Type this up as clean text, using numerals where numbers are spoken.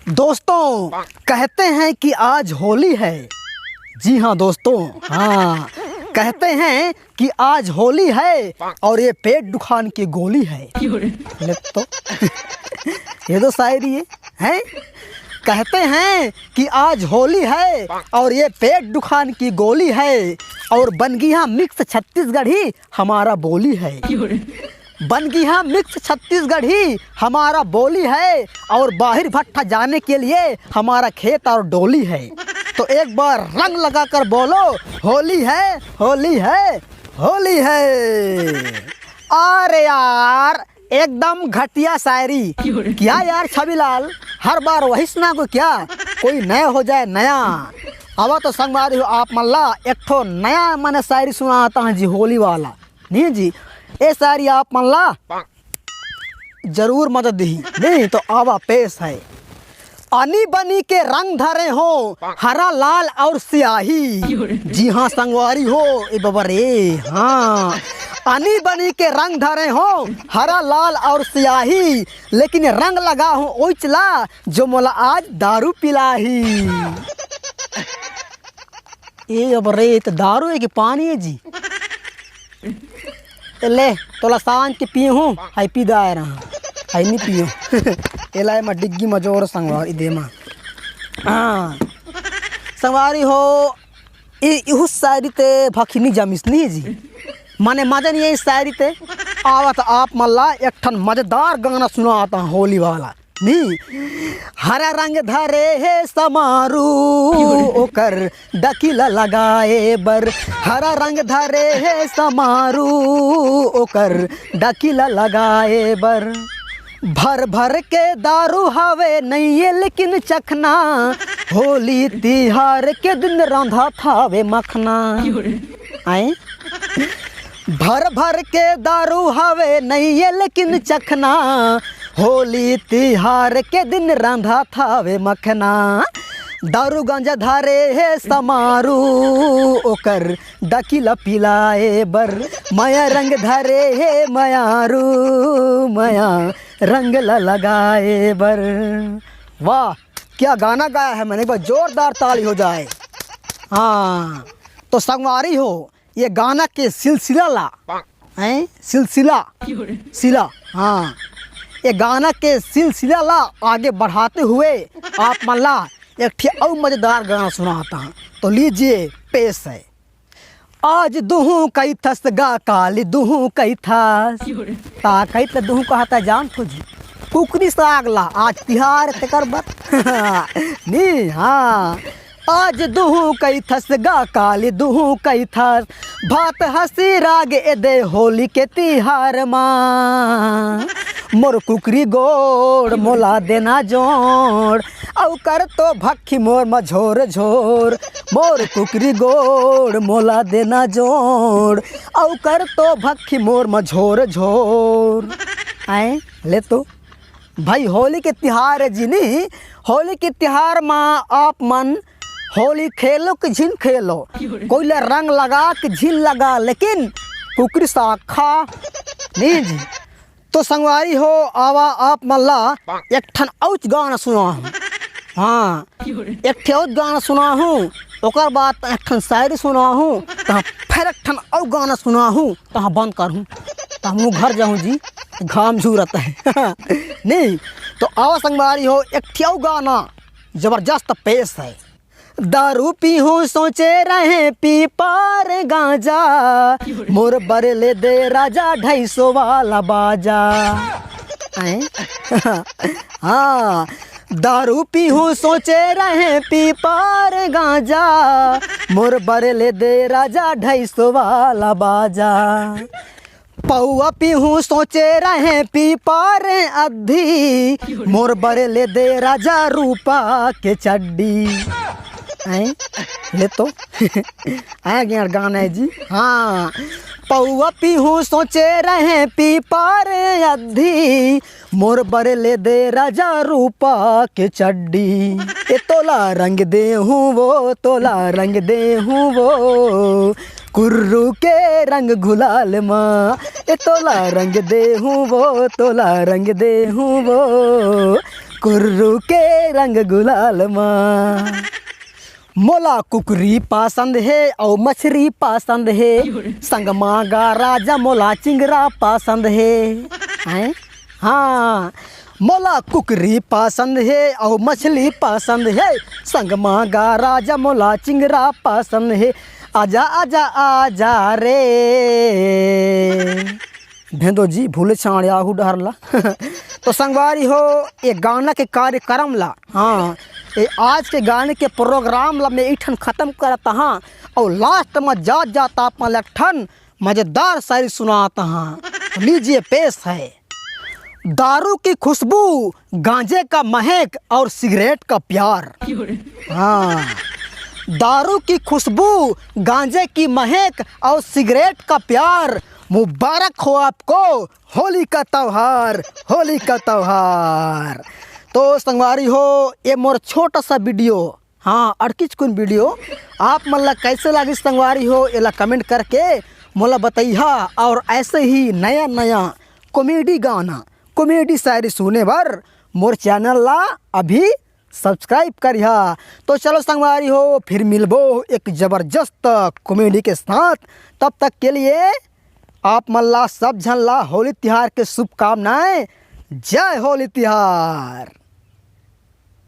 दोस्तों कहते हैं कि आज होली है। जी हाँ दोस्तों, हाँ कहते हैं कि आज होली है और ये पेट दुखान की गोली है। ले तो ये तो शायरी है। कहते हैं कि आज होली है और ये पेट दुखान की गोली है और बनगिया मिक्स छत्तीसगढ़ी हमारा बोली है। बनगिया मिक्स छत्तीसगढ़ी हमारा बोली है और बाहिर भट्टा जाने के लिए हमारा खेत और डोली है। तो एक बार रंग लगा कर बोलो, होली है होली है होली है। अरे यार एकदम घटिया शायरी क्या यार छबीलाल, हर बार वही सुना को क्या, कोई नया हो जाए नया। अब तो संगवारी हो आप मल्ला एक ठो नया मैंने शायरी सुनाता है जी, होली वाला। नहीं जी ये शायरी आप मल्ला जरूर मदद दी नहीं तो आवा पेश है। आनी बनी के रंग धरे हो हरा लाल और स्याही। जी हाँ संगवारी हो ए बाबा रे, हाँ आनी बनी के रंग धरे हो हरा लाल और स्याही, लेकिन रंग लगा हो ओचला जो मोला आज दारू पिलाही। ए बाबा रे तो दारू है कि पानी है जी? ले तोला सांझ के पिए हूँ हाई पी दाए रहा हाई नहीं पियो। एला मैं डिग्गी मजोर संगवारी दे माँ। हाँ संगवारी हो इस शायरी ते भखनी जमिस नहीं जी, माने मजा नहीं है इस शायरी ते। आवत आप मल्ला एक ठन मजेदार गाना सुनाता हूँ होली वाला। नहीं हरा रंग धरे है समारू ओकर डकीला लगाए बर। हरा रंग धरे है समारू ओकर डकीला लगाए बर। भर भर के दारू हवे नहीं है लेकिन चखना, होली तिहार के दिन रंधा थावे मखना। आए भर भर के दारू हवे नहीं है लेकिन चखना, होली तिहार के दिन रंधा थावे मखना। दारू गांजा धारे है समारू ओकर डकीला पिलाए बर। माया रंग धरे है मयारू माया रंग लगाए बर। वाह क्या गाना गाया है मैंने, एक बार जोरदार ताली हो जाए। हाँ तो संगवारी हो ये गाना के सिलसिला ला है, सिलसिला सिला, हाँ ये गाना के सिलसिला ला आगे बढ़ाते हुए आप मल्ला एक ठे और मजेदार गाना सुनाता हूँ। तो लीजिए पेश है। आज दुहू कई थस गा काली दुहू कई थस ता कई त दुहू कहता जान खोजी कुकरी साग ला आज तिहार तेकर बत नहीं। हाँ आज दुहू कई थस गा काली दुहू कई थस भात हंसी राग ए दे होली के तिहार माँ। मोर कुकरी गोड़ मोला देना जोड़ औ कर तो भक्खी मोर मझोर झोर। मोर कुकरी गोड़ मोला देना जोड़ औ कर तो भक्खी मोर मझोर झोर। आए ले तो भाई होली के तिहार है जी, नहीं होली के तिहार माँ आप मन होली खेलो कि झिन खेलो, कोई ले रंग लगा कि झिन लगा, लेकिन कुकरी साग खा नहीं जी। तो संगवारी हो आवा आप मल्ला एक ठन औच गाना सुना हूँ। हाँ एक ठे औच गाना सुना हूँ ओकर बाद एक ठन शायरी सुना हूँ, तहाँ फिर एक ठन और गाना सुना हूँ, तहाँ बंद कर हूँ तहाँ मुँह घर जाऊँ जी, घाम झूरत है नहीं। तो आवा संगवारी हो एक ठे और गाना जबरदस्त पेश है। दारू पी हूँ सोचे रहे पी पार गांजा, मोर बरले दे राजा 250 वाला बाजा। हाँ दारू पी हूँ सोचे रहे पी पार गांजा, मोर बरले दे राजा 250 वाला बाजा। पौआ पी हूँ सोचे रहे पी पार अधी, मोर बरले दे राजा रूपा के चड्डी। ले तो आ गया गाना है जी। हाँ पौआ पी हूँ सोचे रहे पी पार अधी, मोर बरले दे राजा रूपा के चड्डी। ए तोला रंग दे हूँ वो तोला रंग दे हूँ वो, कुर्रू के रंग गुलाल माँ। ए तोला रंग दे हूँ वो तोला रंग दे हूँ वो, कुर्रू के रंग गुलाल माँ। मोला कुकरी पसंद है और मछली पसंद है, संग मांगा राजा मोला चिंगरा पसंद है। हाँ, मोला कुकरी पसंद है और मछली पसंद है, संग मांगा राजा मोला चिंगरा पसंद है। आजा आजा आजा रे भेंदो जी भूले छाड़ आहू डरला। तो संगवारी हो ये गाना के कार्यक्रम ला, हाँ ये आज के गाने के प्रोग्राम ला मैं इठन ख़त्म करता हाँ, और लास्ट में जात जाता अपना लठन मज़ेदार शायरी सुनाता हाँ। लीजिए पेश है। दारू की खुशबू, गांजे का महक और सिगरेट का प्यार। हाँ, दारू की खुशबू, गांजे की महक और सिगरेट का प्यार। मुबारक हो आपको होली का त्यौहार, होली का त्यौहार। तो संगवारी हो ये मोर छोटा सा वीडियो, हाँ अड़किच कुन वीडियो आप मतलब कैसे लगी संगवारी हो एला कमेंट करके मोला बताइहा। और ऐसे ही नया नया कॉमेडी गाना, कॉमेडी शायरी सुने बर मोर चैनल ला अभी सब्सक्राइब करिहा। तो चलो संगवारी हो फिर मिलबो एक ज़बरदस्त कॉमेडी के साथ। तब तक के लिए आप मल्ला सब झन ला होली तिहार के शुभकामनाएं। जय होली तिहार।